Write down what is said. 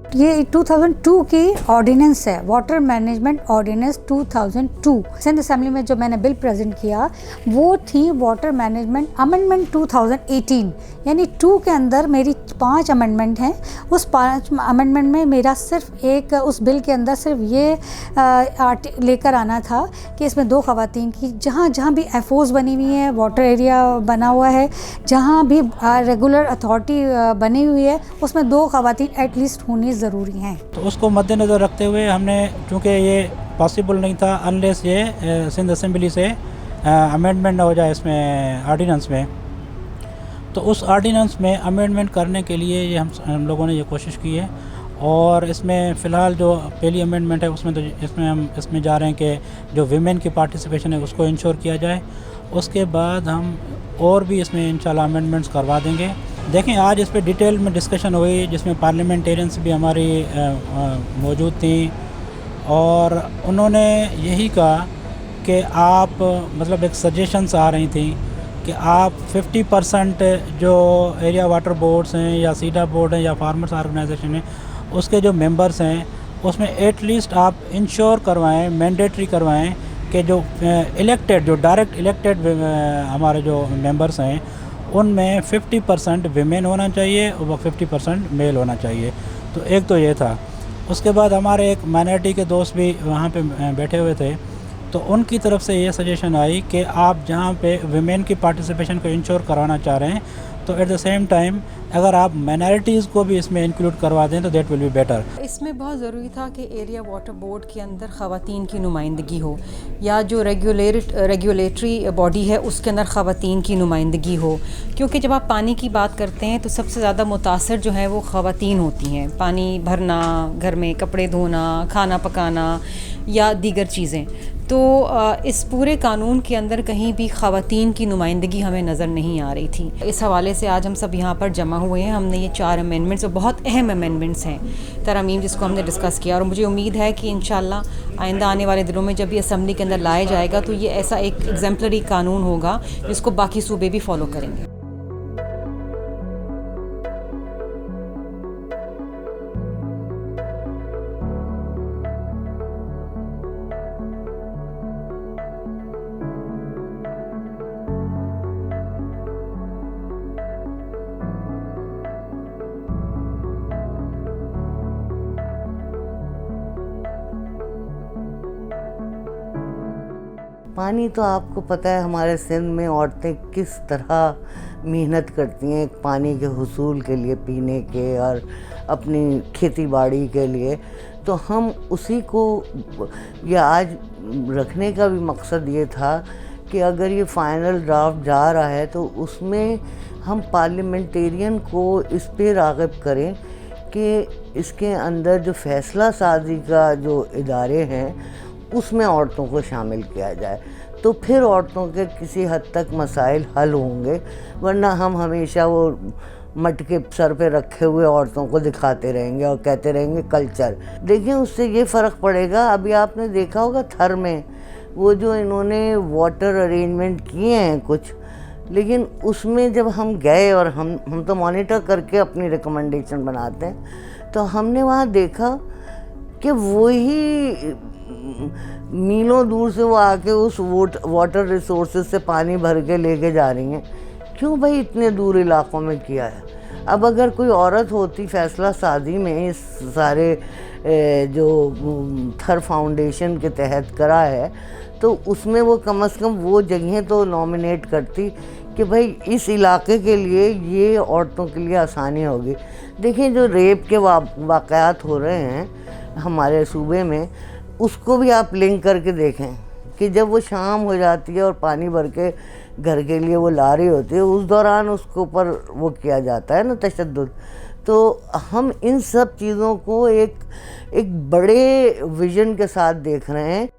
ये 2002 की ऑर्डिनेंस है, water management ordinance 2002। Sindh assembly में जो मैंने बिल प्रेजेंट किया वो थी वाटर मैनेजमेंट अमेंडमेंट 2018, यानी 2 के अंदर मेरी 5 अमेंडमेंट हैं। उस 5 अमेंडमेंट में मेरा सिर्फ एक, उस बिल के अंदर सिर्फ ये लेकर आना था कि इसमें 2 ख़वातीन की जहाँ जहाँ भी एफओज़ बनी हुई है, वाटर एरिया बना हुआ है, जहाँ भी रेगुलर अथॉरिटी बनी हुई है, उसमें 2 ख़वातीन एटलीस्ट होनी ज़रूरी हैं। तो उसको मद्देनज़र रखते हुए हमने, चूँकि ये पॉसिबल नहीं था अनलेस ये सिंध असेंबली से अमेंडमेंट हो जाए इसमें आर्डिनेंस में, तो उस आर्डिनेंस में अमेंडमेंट करने के लिए ये हम लोगों ने ये कोशिश की है। और इसमें फ़िलहाल जो पहली अमेंडमेंट है उसमें तो हम इसमें जा रहे हैं कि जो विमेन की पार्टिसिपेशन है उसको इंश्योर किया जाए। उसके बाद हम और भी इसमें इंशाल्लाह अमेंडमेंट्स करवा देंगे। देखें, आज इस पर डिटेल में डिस्कशन हुई जिसमें पार्लियामेंटेरियंस भी हमारी मौजूद थी और उन्होंने यही कहा कि आप, मतलब एक सजेशंस आ रही थी कि आप 50% जो एरिया वाटर बोर्ड्स हैं या सीडा बोर्ड हैं या फार्मर्स ऑर्गेनाइजेशन हैं उसके जो मेंबर्स हैं उसमें एटलीस्ट आप इंश्योर करवाएं, मैंडेटरी करवाएं कि जो इलेक्टेड, जो डायरेक्ट इलेक्टेड हमारे जो मेंबर्स हैं उनमें 50% विमेन होना चाहिए और 50% मेल होना चाहिए। तो एक तो ये था। उसके बाद हमारे एक माइनॉरिटी के दोस्त भी वहाँ पे बैठे हुए थे, तो उनकी तरफ से ये सजेशन आई कि आप जहाँ पे विमेन की पार्टिसिपेशन को इंश्योर कराना चाह रहे हैं तो एट द सेम टाइम अगर आप माइनॉरिटीज़ को भी इसमें इंक्लूड करवा दें तो दैट विल बी बेटर। इसमें बहुत ज़रूरी था कि एरिया वाटर बोर्ड के अंदर ख़वातीन की नुमाइंदगी हो, या जो रेगुलेटरी बॉडी है उसके अंदर ख़वातीन की नुमाइंदगी हो, क्योंकि जब आप पानी की बात करते हैं तो सबसे ज़्यादा मुतासर जो है वो ख़वातीन होती हैं। पानी भरना, घर में कपड़े धोना, खाना पकाना या दीगर चीज़ें। तो इस पूरे कानून के अंदर कहीं भी ख़वातीन की नुमाइंदगी हमें नज़र नहीं आ रही थी। इस हवाले से आज हम सब यहाँ पर जमा हुए हैं। हमने ये 4 अमेंडमेंट्स, और बहुत अहम अमेंडमेंट्स हैं, तरमीम, जिसको हमने डिस्कस किया और मुझे उम्मीद है कि इंशाल्लाह आइंदा आने वाले दिनों में जब ये असम्बली के अंदर लाया जाएगा तो ये ऐसा एक एग्जेम्पलरी कानून होगा जिसको बाकी सूबे भी फॉलो करेंगे। पानी तो आपको पता है हमारे सिंध में औरतें किस तरह मेहनत करती हैं पानी के हुसूल के लिए, पीने के और अपनी खेती बाड़ी के लिए। तो हम उसी को, ये आज रखने का भी मकसद ये था कि अगर ये फाइनल ड्राफ्ट जा रहा है तो उसमें हम पार्लियामेंटेरियन को इस पे राग़िब करें कि इसके अंदर जो फ़ैसला साजी का जो इदारे हैं उसमें औरतों को शामिल किया जाए, तो फिर औरतों के किसी हद तक मसाइल हल होंगे। वरना हम हमेशा वो मटके सर पे रखे हुए औरतों को दिखाते रहेंगे और कहते रहेंगे कल्चर। देखिए, उससे ये फ़र्क पड़ेगा। अभी आपने देखा होगा थर में वो जो इन्होंने वाटर अरेंजमेंट किए हैं कुछ, लेकिन उसमें जब हम गए और हम तो मॉनिटर करके अपनी रिकमेंडेशन बनाते हैं, तो हमने वहाँ देखा कि वही मीलों दूर से वो आके उस वाटर रिसोर्सेज से पानी भर के लेके जा रही हैं। क्यों भाई इतने दूर इलाकों में किया है? अब अगर कोई औरत होती फ़ैसला साजी में इस सारे जो थर फाउंडेशन के तहत करा है, तो उसमें वो कम से कम वो जगहें तो नॉमिनेट करती कि भाई इस इलाके के लिए ये औरतों के लिए आसानी होगी। देखिए, जो रेप के वाक़यात हो रहे हैं हमारे सूबे में, उसको भी आप लिंक करके देखें कि जब वो शाम हो जाती है और पानी भर के घर के लिए वो ला रही होती है, उस दौरान उसके ऊपर वो किया जाता है ना तशद्दुद। तो हम इन सब चीज़ों को एक बड़े विज़न के साथ देख रहे हैं।